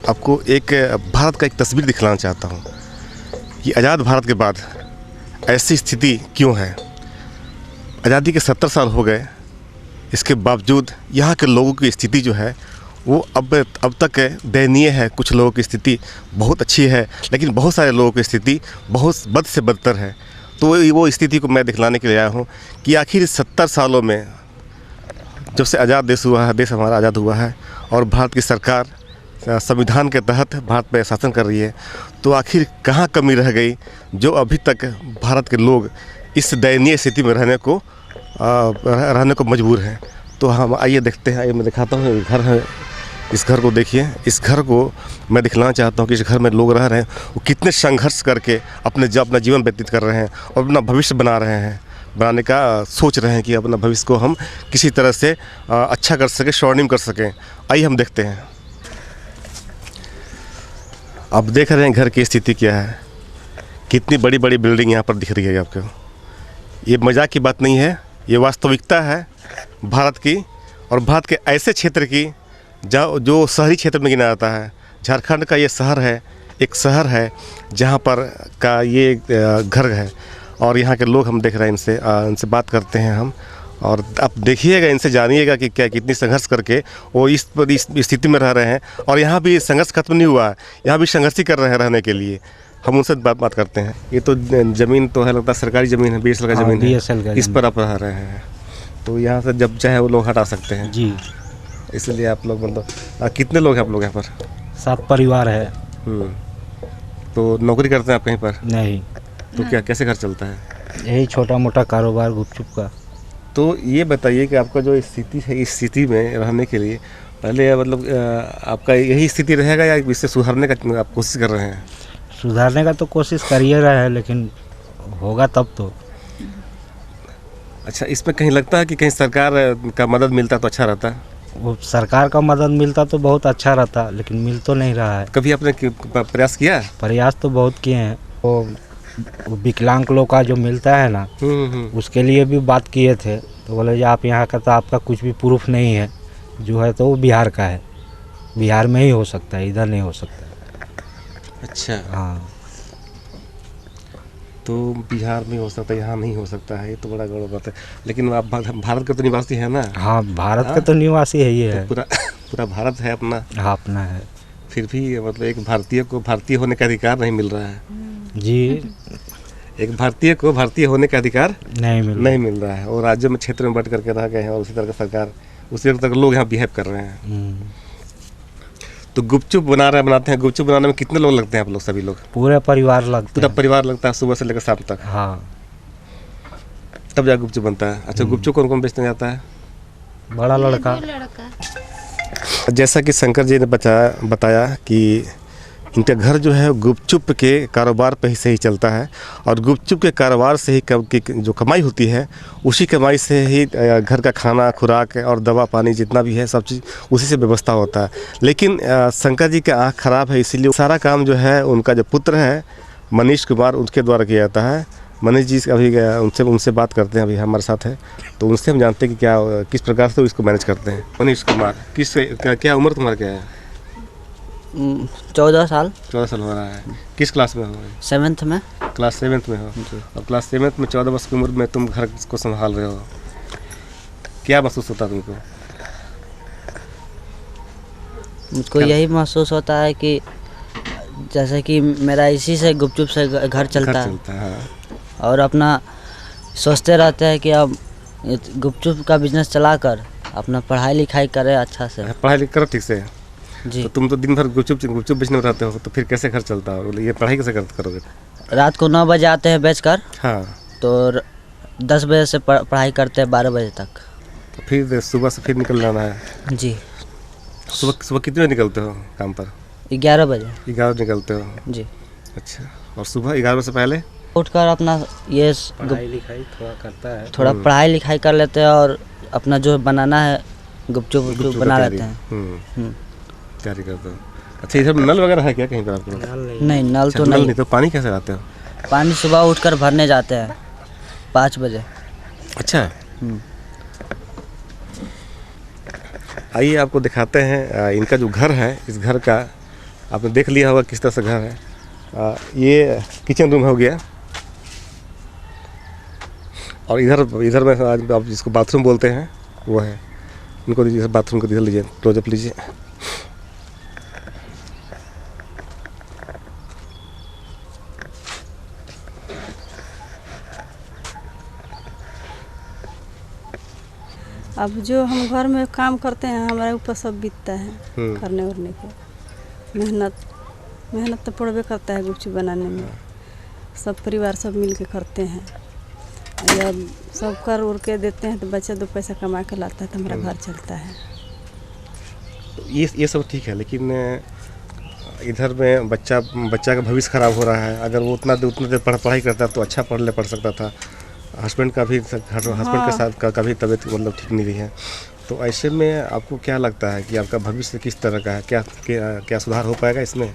आपको एक भारत का एक तस्वीर दिखलाना चाहता हूँ कि आज़ाद भारत के बाद ऐसी स्थिति क्यों है। आज़ादी के 70 साल हो गए, इसके बावजूद यहाँ के लोगों की स्थिति जो है वो अब तक दयनीय है। कुछ लोगों की स्थिति बहुत अच्छी है, लेकिन बहुत सारे लोगों की स्थिति बहुत बद से बदतर है। तो वो स्थिति को मैं दिखलाने के लिए आया हूँ कि आखिर 70 सालों में जब से आज़ाद देश हुआ है, देश हमारा आज़ाद हुआ है और भारत की सरकार संविधान के तहत भारत पर शासन कर रही है, तो आखिर कहाँ कमी रह गई जो अभी तक भारत के लोग इस दयनीय स्थिति में रहने को मजबूर हैं। तो हम आइए देखते हैं। आइए मैं दिखाता हूँ, घर है, इस घर को देखिए। इस घर को मैं दिखलाना चाहता हूँ कि इस घर में लोग रह रहे हैं, वो कितने संघर्ष करके अपना जीवन व्यतीत कर रहे हैं और अपना भविष्य बनाने का सोच रहे हैं कि अपना भविष्य को हम किसी तरह से अच्छा कर सकें, स्वर्णिम कर सकें। आइए हम देखते हैं। आप देख रहे हैं घर की स्थिति क्या है, कितनी बड़ी बड़ी बिल्डिंग यहाँ पर दिख रही है आपको। ये मजाक की बात नहीं है, ये वास्तविकता है भारत की, और भारत के ऐसे क्षेत्र की जो शहरी क्षेत्र में गिना जाता है। झारखंड का ये शहर है, एक शहर है जहाँ पर का ये घर है, और यहाँ के लोग हम देख रहे हैं, इनसे बात करते हैं हम, और आप देखिएगा, इनसे जानिएगा कि क्या कितनी संघर्ष करके वो इस स्थिति में रह रहे हैं। और यहाँ भी संघर्ष खत्म नहीं हुआ है, यहाँ भी संघर्ष ही कर रहे हैं रहने के लिए। हम उनसे बात करते हैं। ये तो ज़मीन तो है, लगता है सरकारी ज़मीन है, BSL का ज़मीन है, इस पर आप रह रहे हैं। तो यहाँ से जब चाहे वो लोग हटा सकते हैं जी। इसलिए आप लोग मतलब कितने लोग हैं आप लोग यहाँ पर? 7 परिवार है। तो नौकरी करते हैं आप कहीं पर? नहीं। तो क्या कैसे घर चलता है? यही छोटा मोटा कारोबार गुपचुप का। तो ये बताइए कि आपका जो स्थिति है, इस स्थिति में रहने के लिए पहले मतलब आपका यही स्थिति रहेगा या इससे सुधारने का आप कोशिश कर रहे हैं? सुधारने का तो कोशिश कर ही रहे हैं, लेकिन होगा तब तो। अच्छा, इसमें कहीं लगता है कि कहीं सरकार का मदद मिलता तो अच्छा रहता? वो सरकार का मदद मिलता तो बहुत अच्छा रहता, लेकिन मिल तो नहीं रहा है। कभी आपने प्रयास किया? प्रयास तो बहुत किए हैं। वो विकलांग लोग का जो मिलता है ना, उसके लिए भी बात किए थे। तो बोले आप यहाँ का तो आपका कुछ भी प्रूफ नहीं है, जो है तो वो बिहार का है, बिहार में ही हो सकता है, इधर नहीं हो सकता। अच्छा, हाँ। तो बिहार में हो सकता है, यहाँ नहीं हो सकता है, ये तो बड़ा गौरव बात है। लेकिन आप भारत का तो निवासी है ना? हाँ, भारत का तो निवासी है, ये है। तो पूरा भारत है अपना। हाँ, अपना है। फिर भी मतलब एक भारतीय को भारतीय होने का अधिकार नहीं मिल रहा है जी। एक भारतीय को भारतीय होने का अधिकार नहीं मिल रहा है। और राज्यों में क्षेत्र में बंट करके रह गए हैं, और उसी तरह का सरकार, उसी तरह के लोग यहाँ बिहेव कर रहे हैं। तो गुपचुप बनाते हैं। गुपचुप बनाने में कितने लोग लगते हैं आप लोग? सभी लोग? पूरा परिवार लगता है। पूरा परिवार लगता है, सुबह से लेकर शाम तक? हाँ। तब जाकर गुपचुप बनता है। अच्छा, गुपचुप कौन कौन बेचने जाता है? बड़ा लड़का। जैसा कि शंकर जी ने बताया कि इनका घर जो है गुपचुप के कारोबार पे ही से ही चलता है, और गुपचुप के कारोबार से ही जो कमाई होती है, उसी कमाई से ही घर का खाना, खुराक और दवा पानी जितना भी है सब चीज़ उसी से व्यवस्था होता है। लेकिन शंकर जी का आँख खराब है, इसीलिए सारा काम जो है उनका जो पुत्र है मनीष कुमार, उनके द्वारा किया जाता है। मनीष जी अभी उनसे बात करते हैं, अभी हमारे साथ है, तो उनसे हम जानते हैं कि किस प्रकार से इसको मैनेज करते हैं। मनीष कुमार, क्या उम्र तुम्हारा क्या है? 14 साल। 14 साल हो रहा है। किस क्लास में हो? 7th में। क्लास 7th में हो? और क्लास 7th में 14 वर्ष की उम्र में तुम घर को संभाल रहे हो, क्या महसूस होता है तुमको? मुझको यही महसूस होता है कि जैसे कि मेरा इसी से गुपचुप से घर चलता है। हाँ। और अपना सोचते रहते हैं कि अब गुपचुप का बिजनेस चलाकर अपना पढ़ाई लिखाई करें अच्छा से। पढ़ाई लिखाई करो ठीक से जी। तो तुम तो दिन भर गुपचुप बेचने में रहते हो, तो फिर कैसे घर चलता है? ये पढ़ाई कैसे करोगे? रात को 9 बजे आते हैं बेचकर। हाँ। तो 10 बजे से पढ़ाई करते हैं 12 बजे तक। तो फिर सुबह से फिर निकल जाना है? जी। सुबह कितने बजे निकलते हो काम पर? 11 बजे। 11 बजे निकलते हो? जी। अच्छा, और सुबह 11 बजे से पहले उठकर अपना ये पढ़ाई लिखाई थोड़ा करता है, थोड़ा पढ़ाई लिखाई कर लेते हैं, और अपना जो बनाना है गुपचुप बना लेते हैं। तैयारी करते हो? अच्छा, इधर नल वगैरह है क्या कहीं पर आपको? नहीं, नल तो नहीं। तो पानी कैसे लाते हो? पानी सुबह उठकर भरने जाते हैं 5 बजे। अच्छा, आइए आपको दिखाते हैं इनका जो घर है, इस घर का आपने देख लिया होगा किस तरह से घर है। ये किचन रूम हो गया, और इधर में आज आप जिसको बाथरूम बोलते हैं वो है। इनको दीजिए, बाथरूम को इधर लीजिए, क्लोजअप लीजिए। अब जो हम घर में काम करते हैं हमारे ऊपर सब बीतता है करने उरने के। मेहनत तो पड़बे करता है गुपचुप बनाने में। सब परिवार सब मिल के करते हैं, जब सब कर उड़ के देते हैं तो बच्चा 2 पैसा कमा के लाता है तो हमारा घर चलता है। ये सब ठीक है, लेकिन इधर में बच्चा का भविष्य खराब हो रहा है। अगर वो उतना देर पढ़ाई करता तो अच्छा पढ़ सकता था। हस्बैंड का भी हस्बैंड के साथ का भी तबीयत मतलब ठीक नहीं रही है। तो ऐसे में आपको क्या लगता है कि आपका भविष्य किस तरह का है? क्या सुधार हो पाएगा इसमें?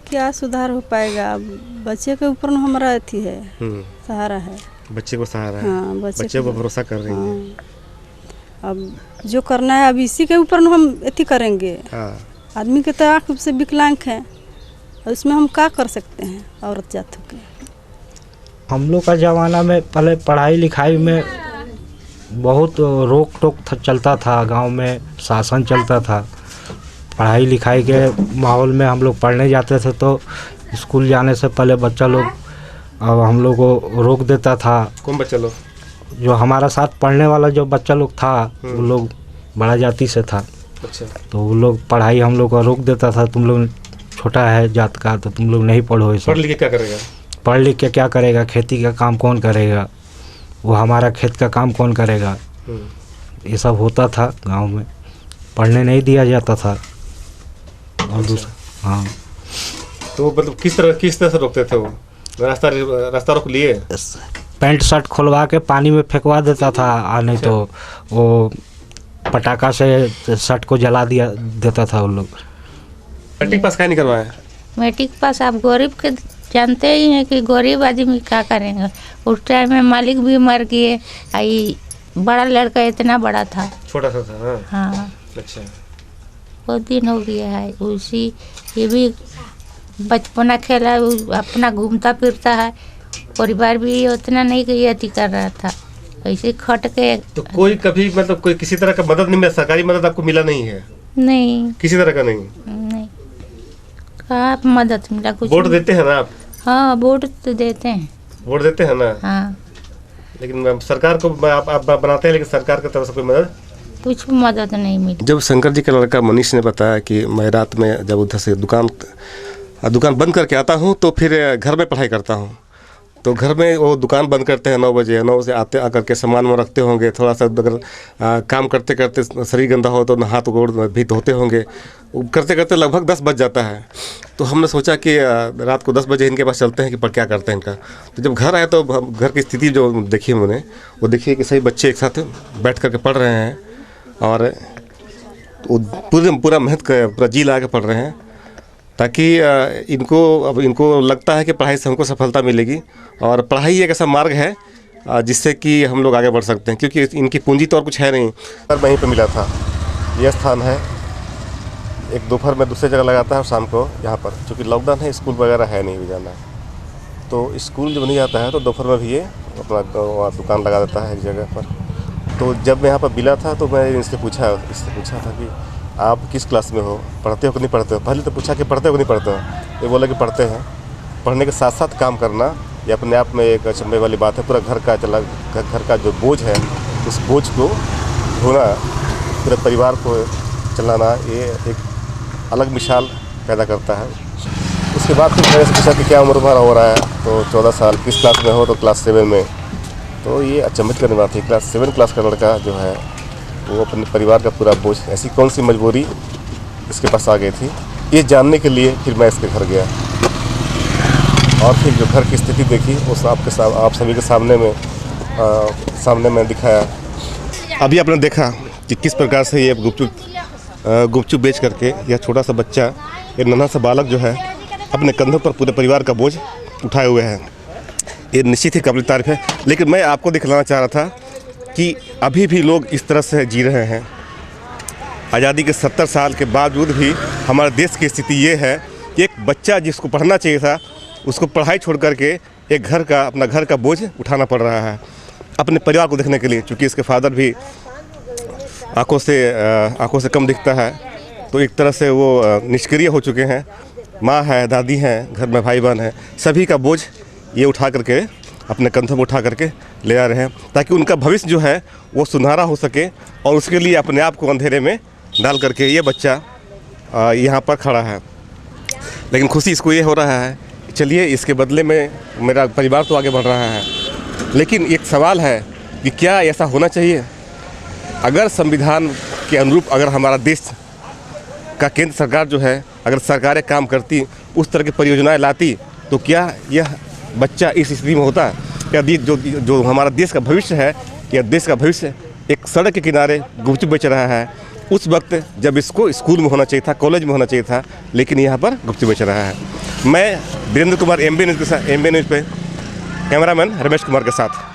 क्या सुधार हो पाएगा? अब बच्चे के ऊपर हमारा अथी है, सहारा है। बच्चे को सहारा है। हाँ, बच्चे को भरोसा कर रही है। अब जो करना है अब इसी के ऊपर हम अथी करेंगे। हाँ। आदमी के तो आँख से विकलांग है, और उसमें हम क्या कर सकते हैं औरत जात के। हम लोग का ज़माना में पहले पढ़ाई लिखाई में बहुत रोक टोक चलता था, गांव में शासन चलता था। पढ़ाई लिखाई के माहौल में हम लोग पढ़ने जाते थे तो स्कूल जाने से पहले बच्चा लोग हम लोग को रोक देता था। कौन बच्चा लोग? जो हमारा साथ पढ़ने वाला जो बच्चा लोग था वो लोग बड़ा जाति से था। अच्छा। तो वो लोग पढ़ाई हम लोग को रोक देता था, तुम लोग छोटा है जात का तो तुम लोग नहीं पढ़ो। पढ़ लिख के क्या करेगा? पढ़ लिख के क्या करेगा? खेती का काम कौन करेगा? वो हमारा खेत का काम कौन करेगा? ये सब होता था गांव में, पढ़ने नहीं दिया जाता था। और दूसरा हाँ, तो मतलब किस तरह से रोकते थे वो? रास्ता रोक लिए? पैंट शर्ट खुलवा के पानी में फेंकवा देता था, नहीं तो वो पटाखा से शर्ट को जला देता था वो लोग। मैट्रिक पास क्या नहीं करवाया? मैट्रिक पास आप गरीब के जानते ही हैं कि गरीब आदमी क्या करेंगे। उस टाइम में मालिक भी मर गए, आई बड़ा लड़का इतना बड़ा था, छोटा सा था। हाँ। अच्छा। बहुत दिन हो गया है उसी, ये भी बचपना खेला, अपना घूमता फिरता है। परिवार भी उतना नहीं कि अति कर रहा था, ऐसे खट के। तो कोई कभी मतलब कोई किसी तरह का मदद नहीं मिला? सरकारी मदद आपको मिला नहीं है? नहीं, किसी तरह का नहीं? नहीं, कहाँ मदद मिला? कुछ वोट देते हैं ना आप? हाँ, वोट तो देते हैं। वोट देते हैं ना? हाँ। लेकिन सरकार को आप बनाते हैं, लेकिन सरकार की तरफ से कोई मदद? कुछ मदद नहीं मिली। जब शंकर जी का लड़का मनीष ने बताया कि मैं रात में जब उधर से दुकान बंद करके आता हूँ तो फिर घर में पढ़ाई करता हूँ, तो घर में वो दुकान बंद करते हैं 9 बजे। 9 बजे आकर के सामान में रखते होंगे। थोड़ा सा अगर काम करते करते शरीर गंदा हो तो हाथ गोड़ भी धोते होंगे। करते करते लगभग 10 बज जाता है। तो हमने सोचा कि रात को 10 बजे इनके पास चलते हैं कि पर क्या करते हैं इनका। तो जब घर आए तो घर की स्थिति जो देखी हमने, वो देखिए कि सही बच्चे एक साथ बैठ करके पढ़ रहे हैं, और पूरा मेहनत पूरा जी लगा के पढ़ रहे हैं, ताकि इनको लगता है कि पढ़ाई से हमको सफलता मिलेगी। और पढ़ाई एक ऐसा मार्ग है जिससे कि हम लोग आगे बढ़ सकते हैं, क्योंकि इनकी पूंजी तो और कुछ है नहीं। पर वहीं पर मिला था, यह स्थान है। एक दोपहर में दूसरी जगह लगाता है और शाम को यहाँ पर, क्योंकि लॉकडाउन है, स्कूल वगैरह है नहीं भी जाना। तो स्कूल जब नहीं जाता है तो दोपहर में भी ये अपना दुकान लगा देता है एक जगह पर। तो जब मैं यहाँ पर मिला था तो मैं इससे पूछा था कि आप किस क्लास में हो, पढ़ते हो कि नहीं पढ़ते हो? पहले तो पूछा कि पढ़ते हो कि नहीं पढ़ते हो? ये बोला कि पढ़ते हैं। पढ़ने के साथ साथ काम करना ये अपने आप में एक अचंभे वाली बात है। पूरा घर का जो बोझ है, उस बोझ को ढोना, पूरे परिवार को चलाना, ये एक अलग मिसाल पैदा करता है। उसके बाद फिर मैंने पूछा कि क्या उम्र तुम्हारा हो रहा है? तो 14 साल। किस क्लास में हो? तो क्लास 7 में। तो ये अचंभित करने वाली थी। क्लास 7 क्लास का लड़का जो है वो अपने परिवार का पूरा बोझ, ऐसी कौन सी मजबूरी इसके पास आ गई थी, ये जानने के लिए फिर मैं इसके घर गया। और फिर जो घर की स्थिति देखी उस आप सभी के सामने में दिखाया। अभी आपने देखा कि किस प्रकार से ये गुपचुप बेच करके यह छोटा सा बच्चा, ये नन्हा सा बालक जो है अपने कंधों पर पूरे परिवार का बोझ उठाए हुए हैं। ये निश्चित ही काबिल तारीफ है। लेकिन मैं आपको दिखलाना चाह रहा था कि अभी भी लोग इस तरह से जी रहे हैं। आज़ादी के 70 साल के बावजूद भी हमारे देश की स्थिति ये है कि एक बच्चा जिसको पढ़ना चाहिए था उसको पढ़ाई छोड़ करके एक अपना घर का बोझ उठाना पड़ रहा है अपने परिवार को देखने के लिए। चूँकि इसके फादर भी आँखों से कम दिखता है, तो एक तरह से वो निष्क्रिय हो चुके हैं। माँ है, दादी हैं, घर में भाई बहन हैं, सभी का बोझ ये उठा करके अपने कंधों में उठा करके ले आ रहे हैं ताकि उनका भविष्य जो है वो सुनहरा हो सके। और उसके लिए अपने आप को अंधेरे में डाल करके ये बच्चा यहाँ पर खड़ा है। लेकिन खुशी इसको ये हो रहा है, चलिए इसके बदले में मेरा परिवार तो आगे बढ़ रहा है। लेकिन एक सवाल है कि क्या ऐसा होना चाहिए? अगर संविधान के अनुरूप अगर हमारा देश का केंद्र सरकार जो है अगर सरकारें काम करती, उस तरह की परियोजनाएं लाती, तो क्या यह बच्चा इस स्थिति में होता? क्या जो हमारा देश का भविष्य है, या देश का भविष्य एक सड़क के किनारे गुपचुप बेच रहा है उस वक्त जब इसको स्कूल में होना चाहिए था, कॉलेज में होना चाहिए था, लेकिन यहाँ पर गुपचुप बेच रहा है। मैं वीरेंद्र कुमार, एमबी न्यूज़ पे कैमरामैन रमेश कुमार के साथ।